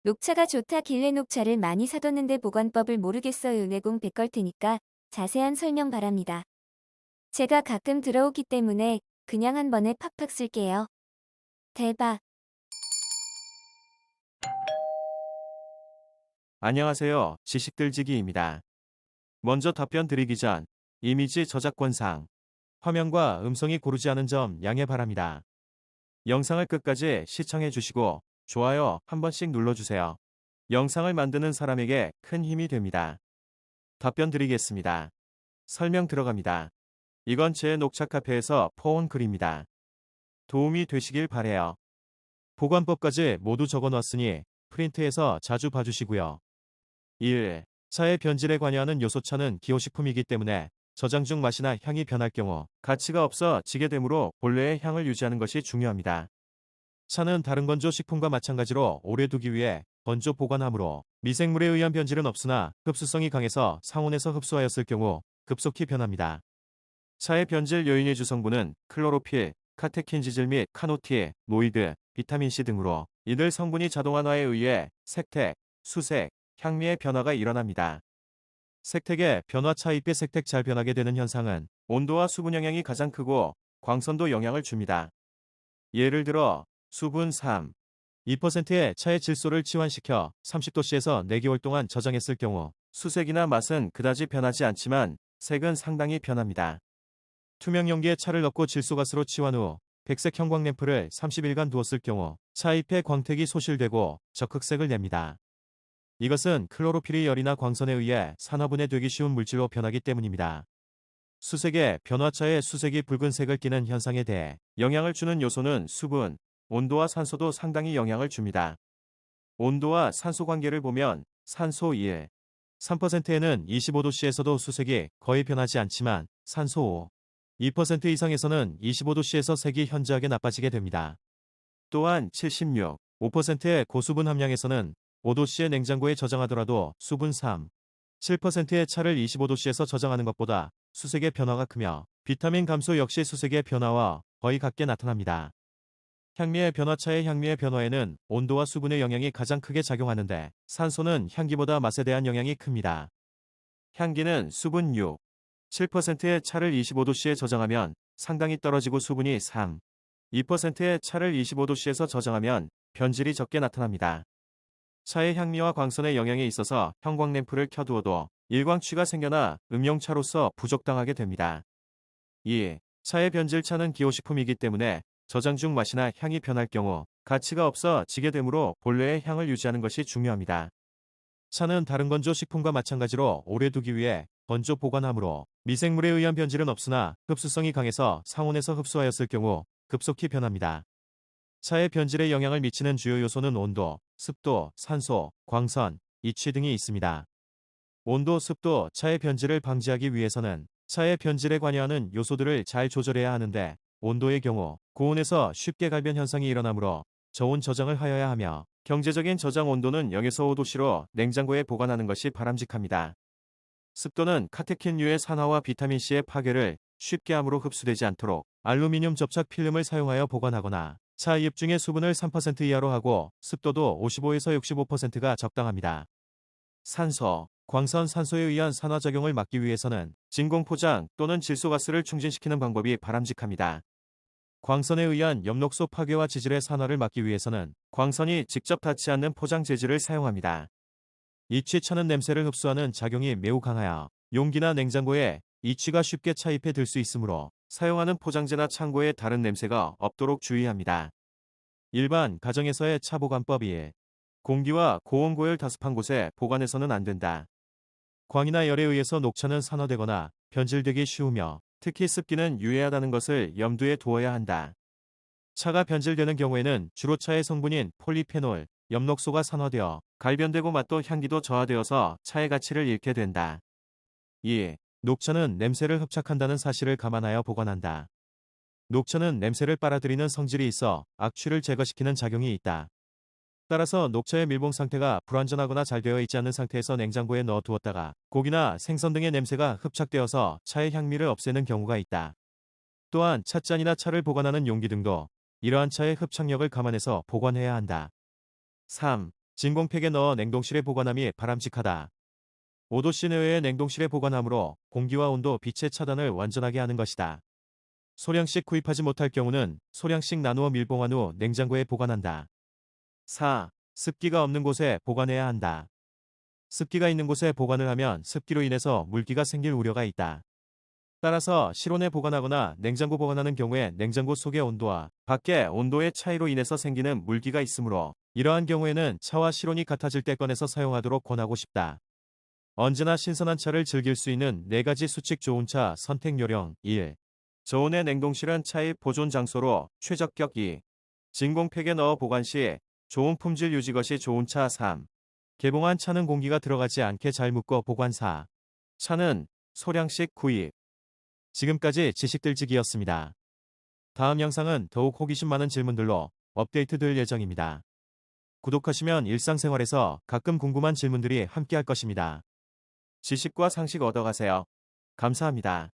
녹차가 좋다길래 녹차를 많이 사뒀는데 보관법을 모르겠어요. 내공 100걸 테니까 자세한 설명 바랍니다. 제가 가끔 들어오기 때문에 그냥 한 번에 팍팍 쓸게요. 대박. 안녕하세요. 지식들지기입니다. 먼저 답변 드리기 전 이미지 저작권상 화면과 음성이 고르지 않은 점 양해 바랍니다. 영상을 끝까지 시청해 주시고 좋아요 한 번씩 눌러주세요. 영상을 만드는 사람에게 큰 힘이 됩니다. 답변 드리겠습니다. 설명 들어갑니다. 이건 제 녹차 카페에서 퍼온 글입니다. 도움이 되시길 바래요. 보관법까지 모두 적어놨으니 프린트해서 자주 봐주시고요. 1. 차의 변질에 관여하는 요소차는 기호식품이기 때문에 저장 중 맛이나 향이 변할 경우 가치가 없어지게 되므로 본래의 향을 유지하는 것이 중요합니다. 차는 다른 건조 식품과 마찬가지로 오래 두기 위해 건조 보관하므로 미생물에 의한 변질은 없으나 흡수성이 강해서 상온에서 흡수하였을 경우 급속히 변합니다. 차의 변질 요인의 주성분은 클로로필, 카테킨지질 및 카노틸, 노이드, 비타민C 등으로 이들 성분이 자동환화에 의해 색택, 수색, 향미의 변화가 일어납니다. 색택의 변화 차잎의 색택 잘 변하게 되는 현상은 온도와 수분 영향이 가장 크고 광선도 영향을 줍니다. 예를 들어 수분 3, 2%의 차의 질소를 치환시켜 30도씨에서 4개월 동안 저장했을 경우 수색이나 맛은 그다지 변하지 않지만 색은 상당히 변합니다. 투명 용기에 차를 넣고 질소가스로 치환 후 백색 형광 램프를 30일간 두었을 경우 차잎의 광택이 소실되고 적흑색을 냅니다. 이것은 클로로필이 열이나 광선에 의해 산화분해되기 쉬운 물질로 변하기 때문입니다. 수색의 변화차의 수색이 붉은색을 띠는 현상에 대해 영향을 주는 요소는 수분, 온도와 산소도 상당히 영향을 줍니다. 온도와 산소 관계를 보면 산소 1, 3%에는 25도씨에서도 수색이 거의 변하지 않지만 산소 5, 2% 이상에서는 25도씨에서 색이 현저하게 나빠지게 됩니다. 또한 76, 5%의 고수분 함량에서는 5도씨의 냉장고에 저장하더라도 수분 3, 7%의 차를 25도씨에서 저장하는 것보다 수색의 변화가 크며 비타민 감소 역시 수색의 변화와 거의 같게 나타납니다. 향미의 변화차의 향미의 변화에는 온도와 수분의 영향이 가장 크게 작용하는데 산소는 향기보다 맛에 대한 영향이 큽니다. 향기는 수분 6, 7%의 차를 25도씨에 저장하면 상당히 떨어지고 수분이 3, 2%의 차를 25도씨에서 저장하면 변질이 적게 나타납니다. 차의 향미와 광선의 영향에 있어서 형광램프를 켜두어도 일광취가 생겨나 음용차로서 부적당하게 됩니다. 2. 차의 변질차는 기호식품이기 때문에 저장 중 맛이나 향이 변할 경우 가치가 없어지게 되므로 본래의 향을 유지하는 것이 중요합니다. 차는 다른 건조 식품과 마찬가지로 오래 두기 위해 건조 보관하므로 미생물에 의한 변질은 없으나 흡수성이 강해서 상온에서 흡수하였을 경우 급속히 변합니다. 차의 변질에 영향을 미치는 주요 요소는 온도, 습도, 산소, 광선, 이취 등이 있습니다. 온도, 습도, 차의 변질을 방지하기 위해서는 차의 변질에 관여하는 요소들을 잘 조절해야 하는데 온도의 경우 고온에서 쉽게 갈변 현상이 일어나므로 저온 저장을 하여야 하며 경제적인 저장 온도는 0에서 5도씨로 냉장고에 보관하는 것이 바람직합니다. 습도는 카테킨류의 산화와 비타민C의 파괴를 쉽게 함으로 흡수되지 않도록 알루미늄 접착 필름을 사용하여 보관하거나 차 잎 중의 수분을 3% 이하로 하고 습도도 55에서 65%가 적당합니다. 산소, 광선 산소에 의한 산화작용을 막기 위해서는 진공 포장 또는 질소가스를 충진시키는 방법이 바람직합니다. 광선에 의한 엽록소 파괴와 지질의 산화를 막기 위해서는 광선이 직접 닿지 않는 포장 재질을 사용합니다. 이취차는 냄새를 흡수하는 작용이 매우 강하여 용기나 냉장고에 이취가 쉽게 차입해 들 수 있으므로 사용하는 포장재나 창고에 다른 냄새가 없도록 주의합니다. 일반 가정에서의 차 보관법이 공기와 고온 고열 다습한 곳에 보관해서는 안 된다. 광이나 열에 의해서 녹차는 산화되거나 변질되기 쉬우며 특히 습기는 유해하다는 것을 염두에 두어야 한다. 차가 변질되는 경우에는 주로 차의 성분인 폴리페놀, 엽록소가 산화되어 갈변되고 맛도 향기도 저하되어서 차의 가치를 잃게 된다. 2. 녹차는 냄새를 흡착한다는 사실을 감안하여 보관한다. 녹차는 냄새를 빨아들이는 성질이 있어 악취를 제거시키는 작용이 있다. 따라서 녹차의 밀봉 상태가 불완전하거나 잘 되어 있지 않은 상태에서 냉장고에 넣어 두었다가 고기나 생선 등의 냄새가 흡착되어서 차의 향미를 없애는 경우가 있다. 또한 찻잔이나 차를 보관하는 용기 등도 이러한 차의 흡착력을 감안해서 보관해야 한다. 3. 진공팩에 넣어 냉동실에 보관함이 바람직하다. 5도 내외의 냉동실에 보관함으로 공기와 온도, 빛의 차단을 완전하게 하는 것이다. 소량씩 구입하지 못할 경우는 소량씩 나누어 밀봉한 후 냉장고에 보관한다. 4. 습기가 없는 곳에 보관해야 한다. 습기가 있는 곳에 보관을 하면 습기로 인해서 물기가 생길 우려가 있다. 따라서 실온에 보관하거나 냉장고 보관하는 경우에 냉장고 속의 온도와 밖의 온도의 차이로 인해서 생기는 물기가 있으므로 이러한 경우에는 차와 실온이 같아질 때 꺼내서 사용하도록 권하고 싶다. 언제나 신선한 차를 즐길 수 있는 4가지 수칙. 좋은 차 선택 요령. 1. 저온의 냉동실은 차의 보존 장소로 최적격. 2. 진공팩에 넣어 보관 시 좋은 품질 유지 것이 좋은 차. 3. 개봉한 차는 공기가 들어가지 않게 잘 묶어 보관. 4. 차는 소량씩 구입. 지금까지 지식들지기였습니다. 다음 영상은 더욱 호기심 많은 질문들로 업데이트될 예정입니다. 구독하시면 일상생활에서 가끔 궁금한 질문들이 함께할 것입니다. 지식과 상식 얻어가세요. 감사합니다.